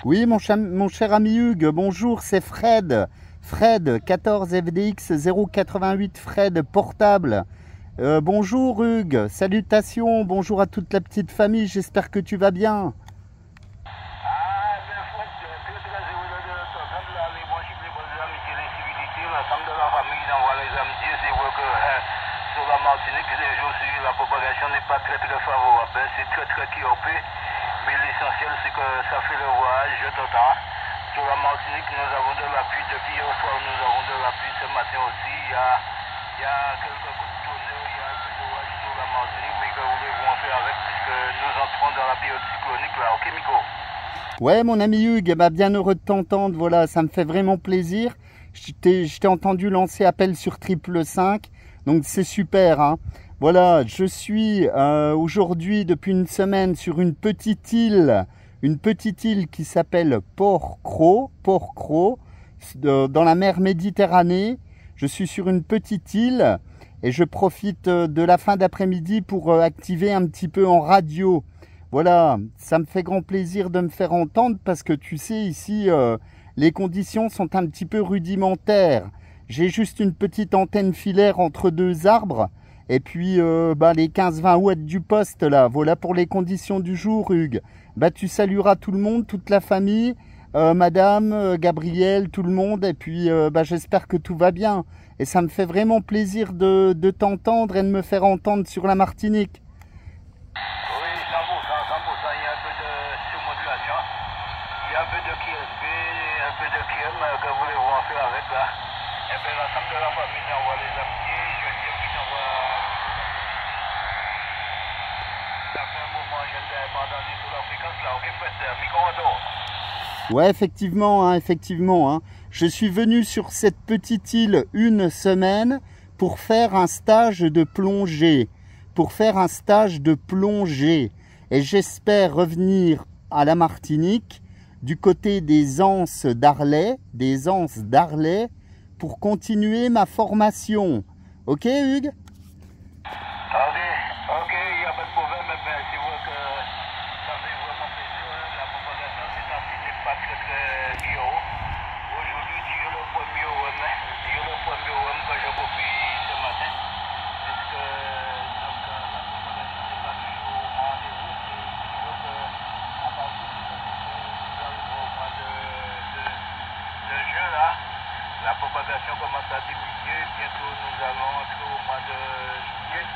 Oui, mon cher ami Hugues, bonjour, c'est Fred. Fred, 14 FDX 088 Fred, portable. Bonjour Hugues, salutations, bonjour à toute la petite famille, j'espère que tu vas bien. Sur la Martinique, les jours sur la propagation n'est pas très favorable. C'est très occupé, mais l'essentiel c'est que ça fait le voyage, je t'entends. Sur la Martinique, nous avons de la pluie depuis hier soir, nous avons de la pluie ce matin aussi. Il y a quelques coups de tonnerre, il y a un peu d'orage sur la Martinique, mais que voulez-vous en faire avec, puisque nous entrons dans la période cyclonique là, ok Miko? Ouais mon ami Hugues, eh ben, bien heureux de t'entendre, voilà, ça me fait vraiment plaisir. Je t'ai entendu lancer appel sur 555, donc c'est super, hein. Voilà, je suis aujourd'hui depuis une semaine sur une petite île qui s'appelle Port-Cros, dans la mer Méditerranée. Je suis sur une petite île et je profite de la fin d'après-midi pour activer un petit peu en radio. Voilà, ça me fait grand plaisir de me faire entendre parce que tu sais, ici, les conditions sont un petit peu rudimentaires. J'ai juste une petite antenne filaire entre deux arbres et puis les 15-20 watts du poste là. Voilà pour les conditions du jour, Hugues. Tu salueras tout le monde, toute la famille, madame, Gabriel, tout le monde. Et puis j'espère que tout va bien. Et ça me fait vraiment plaisir de t'entendre et de me faire entendre sur la Martinique. Un peu de KSB, un peu de KM, que voulez-vous en faire avec là? Et bien l'ensemble de la famille envoie les amitiés, je dis qui t'envoie. Ça fait un moment, je ne t'avais pas entendu sur la fréquence là, ok Fred, micro-moto. Ouais, effectivement, hein. Je suis venu sur cette petite île une semaine pour faire un stage de plongée. Et j'espère revenir à la Martinique du côté des Anses d'Arlet, pour continuer ma formation. Ok, Hugues? Ok, il n'y a pas de problème, mais c'est vrai que ça fait vraiment plaisir. La propagation c'est ainsi n'est pas très bio. Aujourd'hui, tu es le premier OM que j'ai compris ce matin. Parce que la propagation n'est pas toujours en rendez-vous. C'est vrai qu'à partir du moment où nous arrivons au mois de juin, là, la propagation commence à diminuer. Bientôt, nous allons entrer au mois de juillet.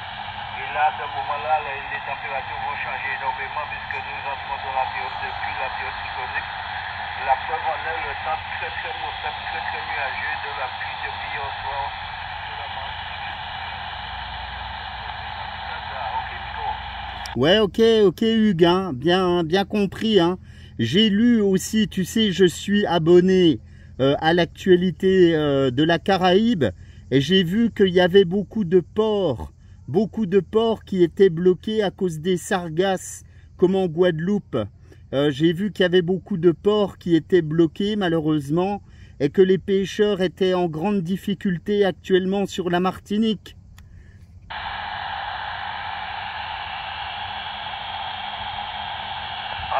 Et là, à ce moment-là, les températures vont changer énormément puisque nous entrons dans la période depuis la période cyclonique. La preuve en est le temps très maussade, très nuageux de la pluie depuis hier soir sur la Martinique. Ouais, ok Hugues, hein, bien compris, hein. J'ai lu aussi, tu sais, je suis abonné à l'actualité de la Caraïbe et j'ai vu qu'il y avait beaucoup de ports qui étaient bloqués à cause des sargasses, comme en Guadeloupe. J'ai vu qu'il y avait beaucoup de ports qui étaient bloqués malheureusement et que les pêcheurs étaient en grande difficulté actuellement sur la Martinique.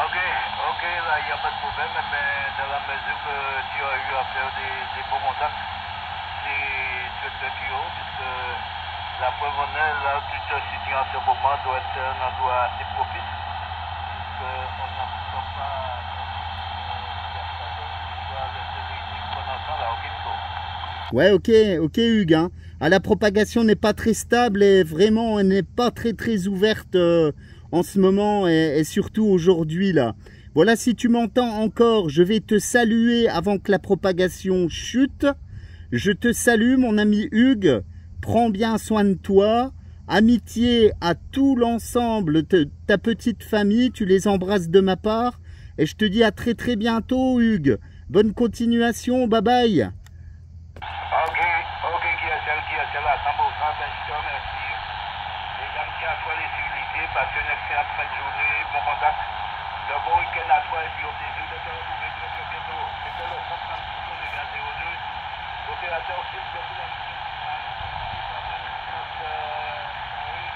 Ok, là, il n'y a pas de problème, mais dans la mesure que tu as eu à faire des bons contacts, c'est très haut, puisque la preuve en est, là où tu te situes en ce moment, doit être un endroit assez propice, puisqu'on n'a pas le soleil qu'on entend là, ok, Nico? Ouais, ok Hugues, hein. Ah, la propagation n'est pas très stable et vraiment elle n'est pas très ouverte en ce moment et surtout aujourd'hui là. Voilà, si tu m'entends encore, je vais te saluer avant que la propagation chute. Je te salue mon ami Hugues, prends bien soin de toi. Amitié à tout l'ensemble de ta petite famille, tu les embrasses de ma part. Et je te dis à très bientôt Hugues. Bonne continuation, bye bye. Ok, qui est là, 100%, ben, je te remercie. Les amitiés à toi, les civilités, passez une excellente fin de journée, bon contact. De bon week-end à toi et puis au plaisir de te retrouver très bientôt. C'était le 36 de gaz 02. Opérateur sud de Boulogne.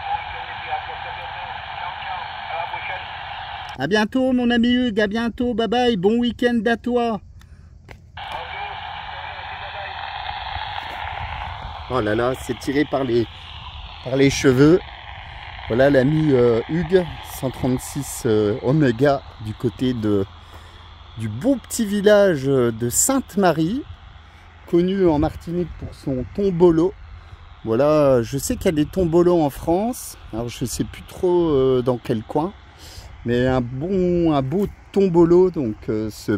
Bon week-end et puis à très bientôt. Ciao, à la prochaine. À bientôt mon ami Hugues, à bientôt, bye bye, bon week-end à toi. Oh là là, c'est tiré par les cheveux. Voilà l'ami Hugues, 136 Omega, du côté du beau petit village de Sainte-Marie, connu en Martinique pour son tombolo. Voilà, je sais qu'il y a des tombolos en France, alors je ne sais plus trop dans quel coin, mais un beau tombolo, donc ce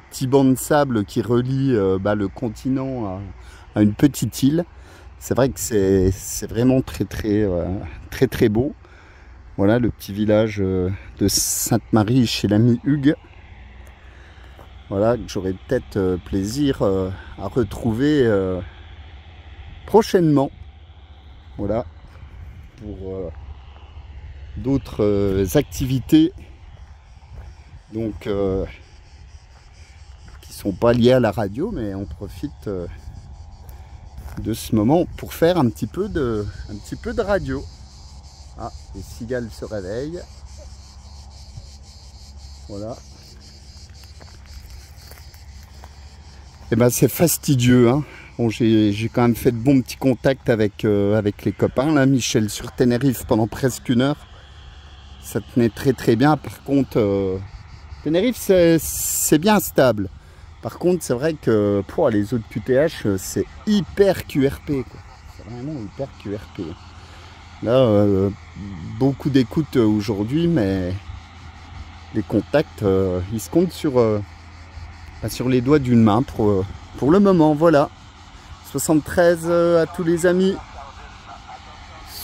petit banc de sable qui relie le continent à une petite île. C'est vrai que c'est vraiment très beau. Voilà le petit village de Sainte-Marie chez l'ami Hugues. Voilà, que j'aurai peut-être plaisir à retrouver prochainement. Voilà, pour d'autres activités donc qui sont pas liées à la radio, mais on profite de ce moment pour faire un petit peu de radio. Ah, les cigales se réveillent. Voilà. Et ben c'est fastidieux, hein. Bon, j'ai quand même fait de bons petits contacts avec les copains là, Michel sur Tenerife pendant presque 1 heure. Ça tenait très bien. Par contre, Tenerife c'est bien stable. Par contre, c'est vrai que pour les autres QTH, c'est hyper QRP, quoi. C'est vraiment hyper QRP. Là, beaucoup d'écoute aujourd'hui, mais les contacts, ils se comptent sur les doigts d'une main pour le moment. Voilà. 73 à tous les amis.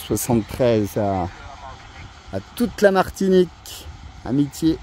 73 à toute la Martinique. Amitié.